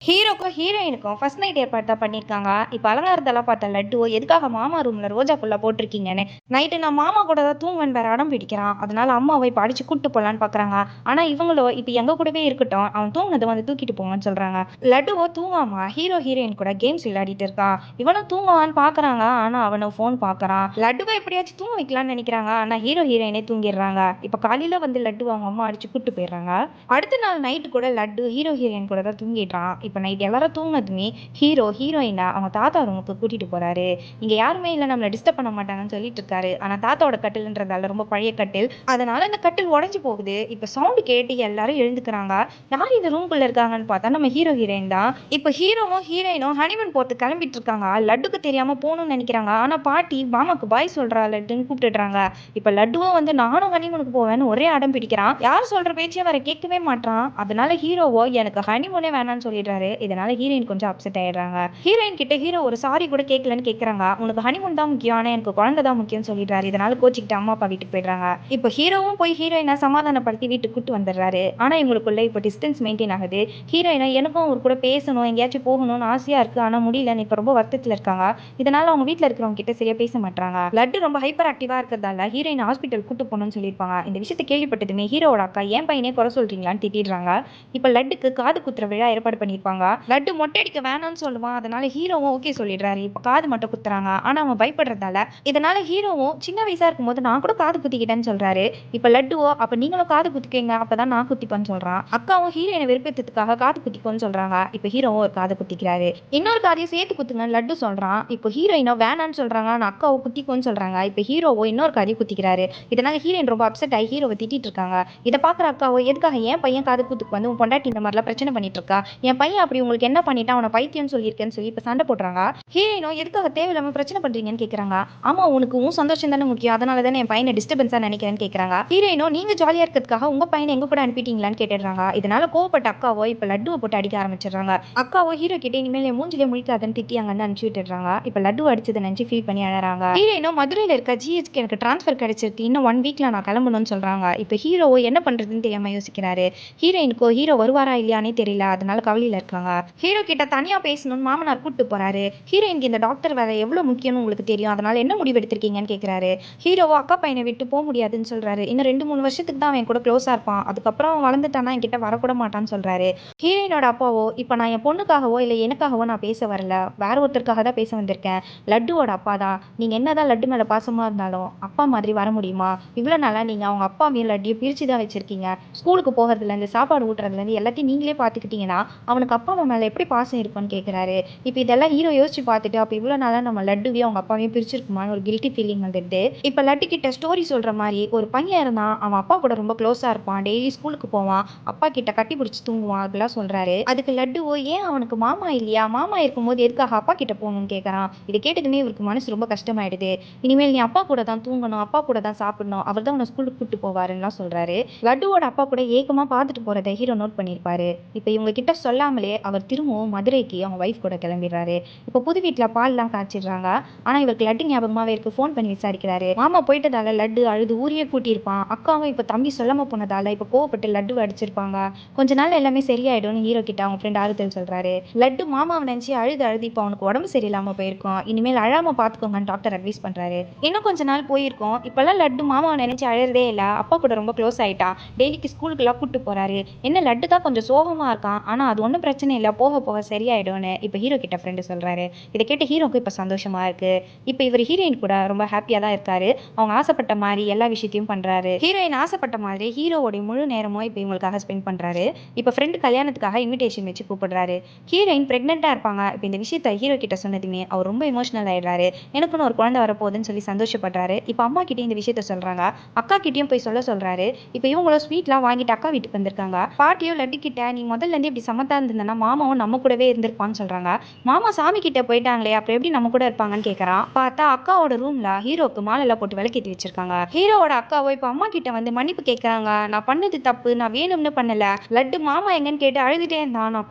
ஹீரோக்கும் ஹீரோயினுக்கும் first night ஏற்பாடு தான் பண்ணியிருக்காங்க. இப்ப அலங்காரத்தெல்லாம் பார்த்த லட்டு, எதுக்காக மாமா ரூம்ல ரோஜா பூலாம் போட்டிருக்கீங்கன்னு. நைட்டு நான் மாமா கூட தான் தூங்குவேன்னு வேற அடம் பிடிக்கிறான். அதனால அம்மாவை இப்ப அடிச்சு கூட்டு போலான்னு பார்க்குறாங்க. ஆனா இவங்களோ இப்ப எங்க கூடவே இருக்கட்டும், அவன் தூங்குனத வந்து தூக்கிட்டு போங்கன்னு சொல்றாங்க. லட்டுவோ தூங்காம ஹீரோ ஹீரோயின் கூட கேம்ஸ் விளையாடிட்டு இருக்கான். இவனும் தூங்குவான்னு பார்க்கறாங்க. ஆனா அவனும் ஃபோன் பார்க்கறான். லட்டுவை எப்படியாச்சும் தூங்க வைக்கலாம்னு நினைக்கிறாங்க. ஆனா ஹீரோ ஹீரோயினே தூங்கிடுறாங்க. இப்ப காலையில வந்து லட்டு அவங்க அம்மா அடிச்சு கூட்டு போயிடுறாங்க. அடுத்த நாள் நைட்டு கூட லட்டு ஹீரோ ஹீரோயின் கூட தான் தூங்கிடுறான். இப்ப நைட் எல்லாரும் தூங்கினதுமே ஹீரோ ஹீரோயினை அவங்க தாத்தா ரூமுக்கு கூட்டிட்டு போறாரு. இங்க யாருமே இல்லை, நம்மள டிஸ்டர்ப் பண்ண மாட்டாங்கன்னு சொல்லிட்டு இருக்காரு. ஆனா தாத்தாவோட கட்டில்ன்றதால ரொம்ப பழைய கட்டில், அதனால அந்த கட்டில் உடைஞ்சு போகுது. இப்ப சவுண்ட் கேட்டு எல்லாரும் எழுந்துக்கிறாங்க. யார் இந்த ரூம்குள்ள இருக்காங்கன்னு பார்த்தா நம்ம ஹீரோ ஹீரோயின் தான். இப்ப ஹீரோவும் ஹீரோயினும் ஹனிமூன் போட்டு கிளம்பிட்டு இருக்காங்க. லட்டுக்கு தெரியாம போகணும்னு நினைக்கிறாங்க. ஆனா பாட்டி மாமாக்கு பாய் சொல்றா லட்டுன்னு கூப்பிட்டுடுறாங்க. இப்ப லட்டுவும் வந்து நானும் ஹனிமூனுக்கு போவேன்னு ஒரே அடம் பிடிக்கிறான். யார் சொல்ற பேச்சையும் வர கேட்கவே மாட்டான். அதனால ஹீரோவோ எனக்கு ஹனிமூனே வேணாம்னு சொல்லிடுறாரு. இதனால ஹீரோயின் கொஞ்சம் அப்செட் ஆயிடுறாங்க. ஹீரோயின் கிட்ட ஹீரோ ஒரு சாரி கூட கேட்கலன்னு கேட்கறாங்க. உனக்கு ஹனிமூன் தான் முக்கியம், ஆனா எனக்கு குழந்தை தான் முக்கியம்னு சொல்லிடுறாரு. இதனால கோச்சிக்கிட்டு அம்மா அப்பா வீட்டுக்கு போயிடுறாங்க. இப்போ ஹீரோவும் போய் ஹீரோயினை சமாதானப்படுத்தி வீட்டுக்கு கூட்டு வந்துடுறாரு. ஆனா இவங்களுக்குள்ள இப்போ டிஸ்டன்ஸ் மெயின்டைன் ஆகுது. ஹீரோயினை எனக்கும் அவர் கூட பேசணும், எங்கேயாச்சும் போகணும்னு ஆசையா இருக்கு, ஆனா முடியலன்னு இப்போ ரொம்ப வருத்தத்துல இருக்காங்க. இதனால அவங்க வீட்டுல இருக்கிறவங்க கிட்ட சரியா பேச மாட்டாங்க. லட்டு ரொம்ப ஹைப்பர் ஆக்டிவா இருக்கிறதால ஹீரோயின் ஹாஸ்பிட்டல் கூட்டு போகணும்னு சொல்லியிருப்பாங்க. இந்த விஷயத்தை கேள்விப்பட்டதுமே ஹீரோவோட அக்கா என் பையனே குறை சொல்றீங்களான்னு திட்டிடுறாங்க. இப்ப லட்டுக்கு காது குத்துற விழா ஏற்பாடு பண்ணியிருப்பாங்க. லட்டு மொட்டை அடிக்க வேணாம்னு சொல்லுவான். அதனால ஹீரோவும் ஓகே சொல்லிடுறாரு. இப்ப காது மட்டும் குத்துறாங்க. ஆனா அவன் பயப்படுறதால இதனால ஹீரோவும் சின்ன வயசா இருக்கும்போது நான் கூட காது குத்திக்கிட்டேன்னு சொல்றாரு. இப்ப லட்டுவோ அப்ப நீங்களும் காது குத்திக்கீங்க, அப்பதான் நான் குத்திப்பேன்னு சொல்றான். அக்காவும் ஹீரோயினை விருப்பத்துக்காக காது குத்திக்கோன்னு சொல்றாங்க. இப்ப ஹீரோவும் ஒரு காது குத்திக்கிறாரு. இன்னொரு காதையும் சேர்த்து குத்துங்கன்னு லட்டு சொல்றான். இப்போ ஹீரோயினோ வேணான்னு சொல்றாங்க. ஆனா அக்காவோ குத்திக்கோன்னு சொல்றாங்க. இப்ப ஹீரோவோ இன்னொரு காதையும் குத்திக்கிறாரு. இதனால ஹீரோயின் ரொம்ப அப்செட் ஆகி ஹீரோவை திட்டிட்டு இருக்காங்க. இதை பாக்குற அக்காவோ எதுக்காக என் பையன் காது குத்துக்கு வந்து உன் பொண்டாட்டி இந்த மாதிரிலாம் பிரச்சனை பண்ணிட்டு இருக்கா, என் பையன் அப்படி உங்களுக்கு என்ன பண்ணிட்டா, அவனை பைத்தியம்னு சொல்லியிருக்கேன்னு சொல்லி இப்ப சண்டை போடுறாங்க. ஹீரோயினோ எதுக்காக தேவையில்லாம பிரச்சனை பண்றீங்கன்னு கேக்குறாங்க. ஆமா உனக்கு உன் சந்தோஷம் தானே முக்கியம், அதனால தானே என் பையனை டிஸ்டர்பன்ஸா நினைக்கிறேன்னு கேக்குறாங்க. ஹீரோயினோ நீங்க ஜாலியா இருக்கிறதுக்காக உங்க பையனை எங்க கூட அனுப்பிட்டீங்களான்னு கேட்டுடுறாங்க. இதனால கோவப்பட்ட அக்காவோ இப்ப லட்டுவை போட்டு அடிக்க ஆரம்பிச்சிடுறாங்க. அக்காவோ ஹீரோ கிட்ட இனிமேல் என் மூஞ்சிலே முழிக்காதன்னு திட்டி அங்கன்னு அனுப்பிச்சு விட்டுறாங்க. இப்ப லட்டு அடிச்சதை நினைச்சு ஃபீல் பண்ணி அழறாங்க. ஹீரோயினோ மதுரையில இருக்க ஜிஹெச்க்கு எனக்கு டிரான்ஸ்ஃபர் கிடைச்சிருக்கு, இன்னும் 1 வீக்ல நான் கிளம்பணும்னு சொல்றாங்க. இப்ப ஹீரோவோ என்ன பண்றதுன்னு தெரியாம யோசிக்கிறாரு. ஹீரோயினுக்கோ ஹீரோ வருவாரா இல்லையானே தெரியல, அதனால கவலையில இருக்காங்க. ஹீரோ கிட்ட தனியா பேசணும்னு மாமனார் கூப்பிட்டு போறாரு. ஹீரோயினுக்கு இந்த டாக்டர் வேலை எவ்வளவு முக்கியம்னு உங்களுக்கு தெரியும், அதனால என்ன முடிவு எடுத்திருக்கீங்கன்னு கேட்கிறாரு. ஹீரோவோ அக்கா பையனை விட்டு போக முடியாதுன்னு சொல்றாரு. இன்னும் 2-3 வருஷத்துக்கு தான் அவன் கூட க்ளோஸா இருப்பான், அதுக்கப்புறம் அவன் வளர்ந்துட்டானா என்கிட்ட வரக்கூட மாட்டான்னு சொல்றாரு. ஹீரோயினோட அப்பாவோ இப்ப நான் என் பொண்ணுக்காகவோ இல்லை எனக்காகவோ நான் பேச வரல, வேற ஒருத்தருக்காக தான் பேச வந்திருக்கேன். லட்டுவோட அப்பா தான், நீங்க என்னதான் லட்டு மேல பாசமா இருந்தாலும் அப்பா மாதிரி வர முடியுமா, இவ்வளவு நாளா நீங்க அவங்க அப்பாவையும் லட்டியும் பிரிச்சு தான் வச்சிருக்கீங்க. ஸ்கூலுக்கு போகிறதுலேருந்து சாப்பாடு ஊட்டுறதுலேருந்து எல்லாத்தையும் நீங்களே பார்த்துக்கிட்டீங்கன்னா அவனுக்கு அப்பா அம்மா மேலே எப்படி பாசம் இருக்கும்னு கேட்குறாரு. இப்போ இதெல்லாம் ஹீரோ யோசிச்சு பார்த்துட்டு அப்போ இவ்வளோ நாளாக நம்ம லட்டுவையும் அவங்க அப்பாவையும் பிரிச்சிருக்குமான்னு ஒரு கில்ட்டி ஃபீலிங் வந்துடுது. இப்போ லட்டு கிட்ட ஸ்டோரி சொல்கிற மாதிரி ஒரு பையன் இருந்தான், அவன் அப்பா கூட ரொம்ப க்ளோஸாக இருப்பான், டெய்லி ஸ்கூலுக்கு போவான், அப்பா கிட்ட கட்டி பிடிச்சி தூங்குவான், அப்படிலாம் சொல்கிறாரு. அதுக்கு லட்டுவோ ஏன் அவனுக்கு மாமா இல்லையா, மாமா இருக்கும்போது எதுக்காக அப்பா கிட்ட போகணும்னு கேட்குறான். இதை கேட்டதுமே இவருக்கு மனசு ரொம்ப கஷ்டமாயிடுது. இனிமேல் நீ அப்பா கூட தான் தூங்கணும், அப்பா கூட தான் சாப்பிடணும், அவர் தான் உன்னை ஸ்கூலுக்கு கூப்பிட்டு போவாருன்னு சொல்கிறாரு. லட்டுவோட அப்பா கூட ஏக்கமா பார்த்துட்டு போறதை ஹீரோ நோட் பண்ணியிருப்பாரு. இப்போ இவங்க கிட்ட சொல்லாமலே அவர் திரும்பவும் மதுரைக்கு அவங்க வைஃப் கூட கிளம்பிடுறாரு. இப்போ புது வீட்டில் பால்லாம் காய்ச்சிடுறாங்க. ஆனால் இவருக்கு லட்டு ஞாபகமாகவே இருக்கு. ஃபோன் பண்ணி விசாரிக்கிறாரு. மாமா போயிட்டதால லட்டு அழுது ஊரையே கூட்டியிருப்பான். அக்காவும் இப்போ தம்பி சொல்லாம போனதால இப்போ கோவப்பட்டு லட்டுவை அடிச்சிருப்பாங்க. கொஞ்ச நாள் எல்லாமே சரியாயிடும்னு ஹீரோ கிட்ட அவங்க ஃப்ரெண்ட் ஆறுதல் சொல்றாரு. லட்டு மாமாவை நினைச்சு அழுது அழுது இப்போ அவனுக்கு உடம்பு சரியில்லாம போயிருக்கும், இனிமேல் அழாம பார்த்துக்கோங்கன்னு டாக்டர் அட்வைஸ் பண்றாரு. இன்னும் கொஞ்ச நாள் போயிருக்கும். இப்பெல்லாம் லட்டு மாமாவை நினைச்சு அழறதே இல்லை, அப்பா கூட ரொம்ப க்ளோஸ் ஆயிட்டான், டெய்லிக்கு ஸ்கூலுக்குலாம் கூப்பிட்டு போறாரு. என்ன லட்டு தான் கொஞ்சம் சோகமா இருக்கான், ஆனா அது ஒன்றும் பிரச்சனை இல்லை, போக போக சரியாயிடும்னு இப்போ ஹீரோ கிட்ட ஃப்ரெண்டு சொல்றாரு. இதை கேட்டு ஹீரோக்கு இப்போ சந்தோஷமா இருக்கு. இப்போ இவர் ஹீரோயின் கூட ரொம்ப ஹாப்பியா தான் இருக்காரு. அவங்க ஆசைப்பட்ட மாதிரி எல்லா விஷயத்தையும் பண்றாரு. ஹீரோயின் ஆசைப்பட்ட மாதிரி ஹீரோவோட முழு நேரமும் இப்போ இவங்களுக்காக ஸ்பெண்ட் பண்றாரு. இப்போ ஃப்ரெண்டு கல்யாணத்துக்காக இன்விடேஷன் வச்சு கூப்பிடுறாரு. ஹீரோயின் பிரெக்னெண்டா இருப்பாங்க. இப்போ இந்த விஷயத்த ஹீரோ கிட்ட சொன்னதுமே அவர் ரொம்ப எமோஷனல் ஆயிடுறாரு. எனக்குன்னு ஒரு குழந்தை வரப்போகுதுன்னு சொல்லி சந்தோஷப்படுறாரு. இப்போ அம்மா கிட்டே இந்த விஷயத்த சொல்றாங்க. அக்கா கிட்டயும் போய் சொல்றாரு. இப்போ இவங்களும் ஸ்வீட்லாம் வாங்கிட்டு அக்கா வீட்டுக்கு வந்திருக்காங்க. பாட்டியோ லட்டு கிட்ட நீ முதல்ல இருந்து இப்படி சமத்தா இருந்திருந்தா மாமாவும் நம்ம கூடவே இருந்திருப்பான்னு சொல்றாங்க. மாமா சாமி கிட்ட போயிட்டாங்களே, அப்புறம் எப்படி நம்ம கூட இருப்பாங்கன்னு கேட்கறான். பார்த்தா அக்காவோட ரூம்ல ஹீரோக்கு மாலைலாம் போட்டு விளக்கேத்தி வச்சிருக்காங்க. ஹீரோவோட அக்காவோ இப்ப அம்மா கிட்ட வந்து மன்னிப்பு கேட்கறாங்க. நான் பண்ணது தப்பு, நான் வேணும்னு பண்ணல, லட்டு மாமா எங்கன்னு கேட்டு அழுதுட்டே இருந்தான், நான்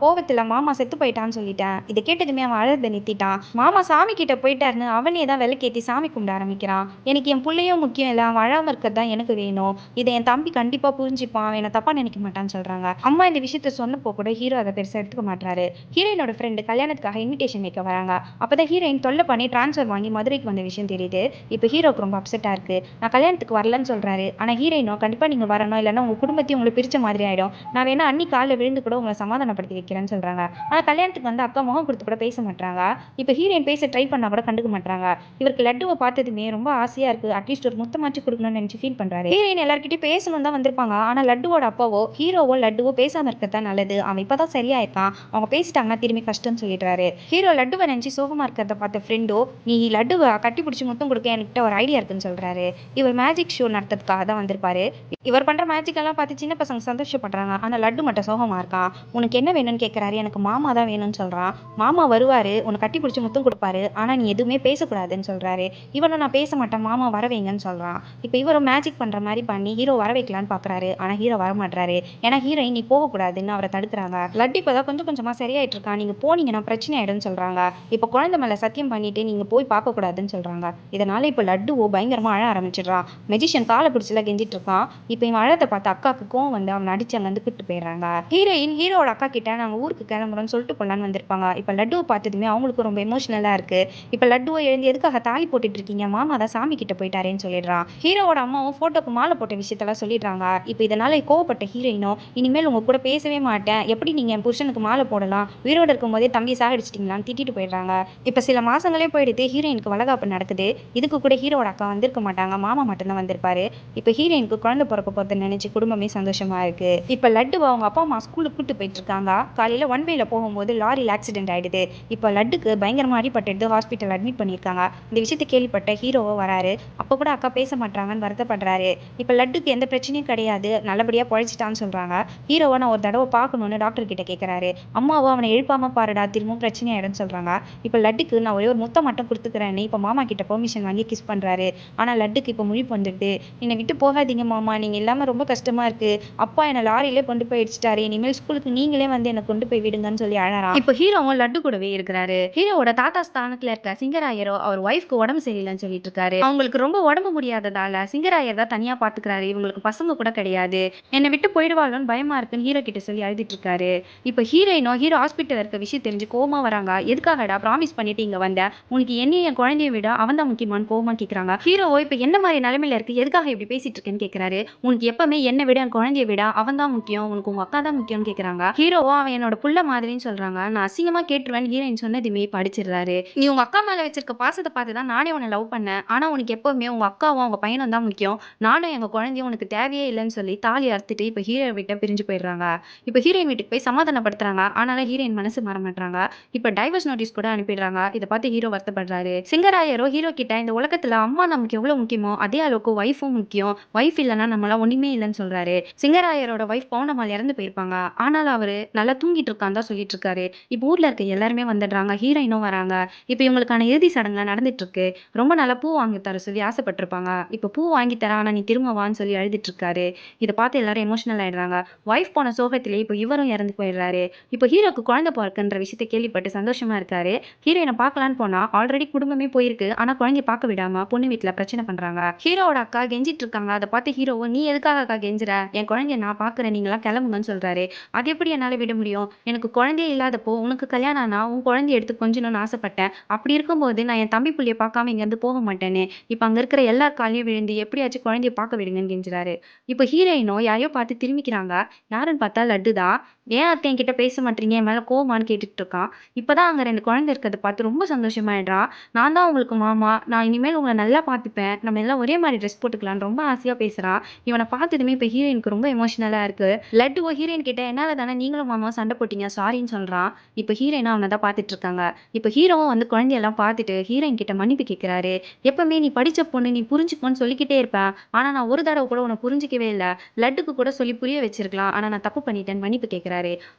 கோவத்துல மாமா செத்து போயிட்டான்னு சொல்லிட்டேன். இதை கேட்டதுமே அவன் அழுத நிறுத்திட்டான். மாமா சாமி கிட்ட போயிட்டாருன்னு அவனே தான் விளக்கேத்தி சாமி கும்பிட ஆரம்பிக்கிறான். எனக்கு என் பிள்ளையும் முக்கியம் இல்லை, அவன் அழாம இருக்கிறது தான் எனக்கு வேணும், இதை என் தம்பி கண்டிப்பா புரிஞ்சுப்பான், அவன் என்ன தப்பா நினைக்க மாட்டான்னு சொல்றாங்க. அம்மா இந்த விஷயத்த சொன்னப்போ கூட ஹீரோ அதை பெருசா எடுத்துக்க மாட்டாரு. ஹீரோயினோட ஃப்ரெண்டு கல்யாணத்துக்காக இன்விடேஷன் வைக்க வராங்க. அப்பதான் ஹீரோயின் தொல்லை பண்ணி ட்ரான்ஸ்ஃபர் வாங்கி மதுரைக்கு வந்த விஷயம் தெரியுது. இப்போ ஹீரோக்கு ரொம்ப அப்செட்டா இருக்கு. நான் கல்யாணத்துக்கு வரலன்னு சொல்றாரு. ஆனா ஹீரோயினோ கண்டிப்பா நீங்க வரணும், இல்லைன்னா உங்க குடும்பத்தையும் உங்களுக்கு பிரிச்ச மாதிரி ஆயிடும். நான் வேணா அன்னி காலில் விழுந்து கூட உங்களை சமாதானப்படுத்தி வைக்கிறேன்னு சொல்றாங்க. ஆனா கல்யாணத்துக்கு வந்து அக்கா முகம் கொடுத்து கூட பேச மாட்டாங்க. இப்போ ஹீரோயின் பேச ட்ரை பண்ணா கூட கண்டுக்க மாட்டாங்க. இவருக்கு லட்டுவை பார்த்ததுமே ரொம்ப ஆசையா இருக்கு. அட்லீஸ்ட் ஒரு முத்தமாச்சு கொடுக்கணும்னு நினைச்சு ஃபீல் பண்றாரு. ஹீரோயின் எல்லார்கிட்டயும் பேசணும் தான் வந்திருப்பாங்க. ஆனா லட்டுவோட அப்பாவோ ஹீரோவோ லட்டுவோ பேசாம இருக்கதான் நல்லது, அவன் இப்பதான் சரியா இருக்கான், அவங்க பேசிட்டாங்கன்னா திரும்பி கஷ்டம்னு சொல்லிடுறாரு. ஹீரோ லட்டுவை நினைச்சு சோகமா இருக்கிறத பார்த்த ஃப்ரெண்டோ நீ லட்டுவை கட்டி பிடிச்சி முத்தம் கொடுக்க என்கிட்ட ஒரு ஐடியா இருக்குன்னு சொல்றாரு. இவர் மேஜிக் ஷோ நடத்துறதுக்காக தான் வந்திருப்பாரு. இவர் பண்ற மேஜிக் எல்லாம் பார்த்து சின்ன பசங்க சந்தோஷப்படுறாங்க. ஆனா லட்டு மட்டும் சோகமா இருக்கான். உனக்கு என்ன வேணும்னு கேட்கறாரு. எனக்கு மாமா தான் வேணும்னு சொல்றான். மாமா வருவாரு, உன்னை கட்டி பிடிச்சி முத்தம் கொடுப்பாரு, ஆனா நீ எதுவுமே பேசக்கூடாதுன்னு சொல்றாரு. இவனும் நான் பேச மாட்டேன், மாமா வர வைங்கன்னு சொல்றான். இப்போ இவரும் மேஜிக் பண்ற மாதிரி பண்ணி ஹீரோ வர வைக்கலான்னு பாக்குறாரு. ஆனா ஹீரோ வர மாட்டாரு. ஏன்னா ஹீரோயின் நீ போகக்கூடாதுன்னு அவரை தடுக்கிறாங்க. லட்டு இப்பதான் கொஞ்சம் கொஞ்சமா சரியாயிட்டு இருக்கான், நீங்க போனீங்கன்னா பிரச்சனை ஆயிடும்னு சொல்றாங்க. இப்போ குழந்தை மேல சத்தியம் பண்ணிட்டு நீங்க போய் பார்க்க கூடாதுன்னு சொல்றாங்க. இதனால இப்போ லட்டுவோ பயங்கரமா அழ ஆரம்பிச்சிடுறான். மெஜிஷியன் காலை பிடிச்சல கெஞ்சிட்டு இருக்கான். இப்போ இவன் அழத்தை பார்த்து அக்காவுக்கு கோவம் வந்து அவன் அடிச்சு அங்க இருந்து கூட்டு போயிடுறாங்க. ஹீரோயின் ஹீரோட அக்கா கிட்ட நாங்க ஊருக்கு கிளம்புறோம்னு சொல்லிட்டு போலான்னு வந்திருப்பாங்க. இப்போ லட்டுவை பார்த்ததுமே அவங்களுக்கு ரொம்ப எமோஷனலா இருக்கு. இப்போ லட்டுவை எழுந்து எதுக்காக தாலி போட்டுட்டு இருக்கீங்க, மாமா தான் சாமி கிட்ட போயிட்டாரேன்னு சொல்லிடுறான். ஹீரோவோட அம்மாவும் போட்டோக்கு மாலை போட்ட விஷயத்தெல்லாம் சொல்லிடுறாங்க. இப்போ இதனால கோவப்பட்ட ஹீரோயினும் இனிமேல் உங்க கூட பேசவே மாட்டேன், எப்படி நீங்க என் புருஷனுக்கு மாலை போடலாம், உயிரோடு இருக்கும் போதே தம்பி சாகடிச்சிட்டீங்களான்னு திட்டிட்டு போயிடுறாங்க. இப்போ சில மாசங்களே போயிடுது. ஹீரோயினுக்கு வளகாப்பு நடக்குது. இதுக்கு கூட ஹீரோட அக்கா வந்திருக்க மாட்டாங்க, மாமா மட்டும்தான் வந்திருப்பாரு. இப்போ ஹீரோயினுக்கு குழந்தை பிறக்க போறதை நினைச்சு குடும்பமே சந்தோஷமா இருக்கு. இப்போ லட்டுவை அவங்க அப்பா அம்மா ஸ்கூலுக்கு கூட்டு போயிட்டு இருக்காங்க. காலையில ஒன் வேல போகும்போது லாரியில் ஆக்சிடென்ட் ஆயிடுது. இப்போ லட்டுக்கு பயங்கரமா அடிபட்டு ஹாஸ்பிட்டல் அட்மிட் பண்ணியிருக்காங்க. இந்த விஷயத்தை கேள்விப்பட்ட ஹீரோவோ வராரு. அப்போ கூட அக்கா பேச மாட்டாங்கன்னு வருத்தப்படுறாரு. இப்போ லட்டுக்கு எந்த பிரச்சனையும் கிடையாது, நல்லபடியா பொழைச்சிட்டான்னு சொல்றாங்க. ஹீரோவை நான் ஒரு தடவை பார்க்கணும்னு டாக்டர் கிட்ட கேட்கறாரு. அம்மாவோ அவனை எழுப்பாம பாருடா, திரும்பவும் பிரச்சனை ஆயிடும்னு சொல்றாங்க. இப்போ லட்டுக்கு நான் ஒரே ஒரு முத்தம் மட்டும் கொடுத்துக்கிறேன்னு இப்போ மாமா கிட்ட பெர்மிஷன் வாங்கி கிஸ் பண்றாரு. ஆனா லட்டுக்கு இப்போ முழிப்பு வந்துடுது. என்னை விட்டு போகாதீங்க மாமா, நீங்க இல்லாம ரொம்ப கஷ்டமா இருக்கு, அப்பா என்ன லாரியிலே கொண்டு போய் இடிச்சிட்டாரு, இனிமேல் ஸ்கூலுக்கு நீங்களே வந்து என்னை கொண்டு போய் விடுங்கன்னு சொல்லி அழறான். இப்போ ஹீரோவும் லட்டு கூடவே இருக்கிறாரு. ஹீரோவோட தாத்தா ஸ்தானத்துல இருக்க சிங்கராயரோ அவர் ஒய்ஃப்க்கு உடம்பு சரியில்லைன்னு சொல்லிட்டு இருக்காரு. அவங்களுக்கு ரொம்ப உடம்பு முடியாததால சிங்கராயர் தான் தனியா பாத்துக்கிறாரு. இவங்களுக்கு பசங்க கூட கிடையாது, என்னை விட்டு போயிடுவாளோன்னு பயமா இருக்குன்னு ஹீரோ கிட்ட சொல்லி அழுதுட்டு இருக்காரு. இப்போ ஹீரோயினோ ஹீரோ ஹாஸ்பிட்டல் இருக்க விஷயம் தெரிஞ்சு கோவமா வராங்க. எதுக்காகடா ப்ராமிஸ் பண்ணிட்டு இங்க வந்த, உனக்கு என்னையும் என் குழந்தைய விட அவன் தான் முக்கியமானு கோவமா கேக்குறாங்க. ஹீரோவோ இப்போ என்ன மாதிரி நிலைமையில இருக்கு, எதுக்காக இப்படி பேசிட்டு இருக்கேன்னு கேக்குறாரு. உனக்கு எப்பவுமே என்னை விட என் குழந்தைய விட அவன் தான் முக்கியம், உனக்கு உங்க அக்கா தான் முக்கியம்னு கேக்குறாங்க. ஹீரோவோ அவன் என்னோட புள்ள மாதிரின்னு சொல்றாங்க. நான் அசிங்கமா கேட்டுருவேன் ஹீரோயின் சொன்னதுமே படிச்சிடுறாரு. நீ உங்க அக்கா மேல வச்சிருக்க பாசத்தை பார்த்து தான் நானே உன்னை லவ் பண்ணேன், ஆனா உனக்கு எப்பவுமே உங்க அக்காவும் அவங்க பையனும் தான் முக்கியம், நானும் எங்க குழந்தையும் உனக்கு தேவையே இல்லைன்னு சொல்லி தாலி அறுத்துட்டு இப்போ ஹீரோ வீட்டை பிரிஞ்சு போயிடுறாங்க. இப்போ ஹீரோயின் வீட்டுக்கு போய் சமாதானப்படுத்துறாங்க. ஆனாலும் ஹீரோயின் மனசு மாற மாட்டாங்க. இப்போ டைவர்ஸ் நோட்டீஸ் கூட அனுப்பிடுறாங்க. இதை பார்த்து ஹீரோ வருத்தப்படுறாரு. சிங்கராயரோ ஹீரோ கிட்ட இந்த உலகத்துல அம்மா நமக்கு எவ்வளவு முக்கியமோ அதே அளவுக்கு ஒய்ஃபும் முக்கியம், ஒய்ஃப் இல்லைன்னா நம்மளாம் ஒண்ணுமே இல்லைன்னு சொல்றாரு. சிங்கராயரோட ஒய்ஃப் பவுனம்மாள் இறந்து போயிருப்பாங்க. ஆனாலும் அவரு நல்லா தூங்கிட்டு இருக்கான்னு தான் சொல்லிட்டு இருக்காரு. இப்போ ஊர்ல இருக்க எல்லாருமே வந்துடுறாங்க. ஹீரோயினும் வராங்க. இப்போ இவங்களுக்கான இறுதி சடங்குலாம் நடந்துட்டு இருக்கு. ரொம்ப நல்லா பூ வாங்கி தர சொல்லி ஆசைப்பட்டிருப்பாங்க. இப்போ பூ வாங்கி தர, ஆனா நீ திரும்ப வான்னு சொல்லி அழுதுட்டு இருக்காரு. இதை பார்த்து எல்லாரும் எமோஷனல் ஆயிடுறாங்க. ஒய்ஃப் போன சோகத்திலே இப்போ இவரும் இறந்து போயிடுறாரு. இப்போ ஹீரோக்கு குழந்தை பிறக்குன்ற விஷயத்தை கேள்விப்பட்டு சந்தோஷமா இருக்காரு. ஹீரோயினை பார்க்கலான்னு போனா ஆல்ரெடி குடும்பமே போயிருக்கு, ஆனா குழந்தைய பார்க்க விடாம பொண்ணு வீட்டுல பிரச்சனை பண்றாங்க. ஹீரோவோட அக்கா கெஞ்சிட்டு இருக்காங்க. அதை பார்த்து ஹீரோவும் நீ எதுக்காக அக்கா கெஞ்சுற, என் குழந்தைய நான் பாக்குறேன், நீங்களாம் கிளம்புங்கன்னு சொல்றாரு. அது எப்படி என்னால விட முடியும், எனக்கு குழந்தையே இல்லாதப்போ உனக்கு கல்யாணம் ஆனா உன் குழந்தைய எடுத்து கொஞ்சணும்னு ஆசைப்பட்டேன், அப்படி இருக்கும்போது நான் என் தம்பி புள்ளைய பார்க்காம இங்க இருந்து போக மாட்டேன்னு இப்ப அங்க இருக்கிற எல்லா காலையும் விழுந்து எப்படியாச்சும் குழந்தைய பார்க்க விடுங்கன்னு கெஞ்சுறாரு. இப்போ ஹீரோயினோ யாரையோ பார்த்து திரும்பிக்கிறாங்க. யாருன்னு பார்த்தா லட்டு தான். ஏன் அத்தை என்கிட்ட பேச மாட்டீங்க, என் மேல கோவமான்னு கேட்டுட்டு இருக்கான். இப்பதான் அங்க 2 குழந்தை இருக்கிறத பார்த்து ரொம்ப சந்தோஷமாயிடுறான். நான் தான் உங்களுக்கு மாமா, நான் இனிமேல் உங்களை நல்லா பார்த்துப்பேன், நம்ம எல்லாம் ஒரே மாதிரி ட்ரெஸ் போட்டுக்கலாம்னு ரொம்ப ஆசையா பேசுறான். இவனை பார்த்ததுமே இப்போ ஹீரோயினுக்கு ரொம்ப எமோஷனலா இருக்கு. லட்டுவோ ஹீரோயின் கிட்ட என்னால தானே நீங்களும் மாமா சண்டை போட்டீங்க, சாரின்னு சொல்றான். இப்போ ஹீரோயினும் அவனை தான் பார்த்துட்டு இருக்காங்க. இப்போ ஹீரோவும் வந்து குழந்தையெல்லாம் பார்த்துட்டு ஹீரோயின் கிட்ட மன்னிப்பு கேட்கிறாரு. எப்பவுமே நீ படிச்ச பொண்ணு, நீ புரிஞ்சுக்கோன்னு சொல்லிக்கிட்டே இருப்பேன், ஆனா நான் ஒரு தடவை கூட உன்னை புரிஞ்சிக்கவே இல்லை, லட்டுக்கு கூட சொல்லி புரிய வச்சிருக்கலாம், ஆனா நான் தப்பு பண்ணிட்டேன்னு மன்னிப்பு கேட்கிறாரு.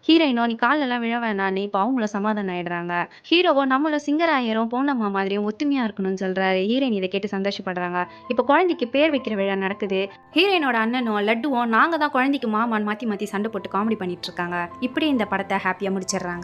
ஹீரோயினோ நீ கால்ல எல்லாம் விழ வேணான்னு இப்போ அவங்கள சமாதானம் ஆயிடுறாங்க. ஹீரோவோ நம்மள சிங்கராயரும் பௌர்ணம்மா மாதிரியும் ஒத்துமையா இருக்கணும்னு சொல்றாரு. ஹீரோயின் இதை கேட்டு சந்தோஷப்படுறாங்க. இப்போ குழந்தைக்கு பேர் வைக்கிற விழா நடக்குது. ஹீரோயினோட அண்ணனும் லட்டுவும் நாங்க தான் குழந்தைக்கு மாமான்னு மாத்தி மாத்தி சண்டை போட்டு காமெடி பண்ணிட்டு இருக்காங்க. இப்படி இந்த படத்தை ஹாப்பியா முடிச்சிடுறாங்க.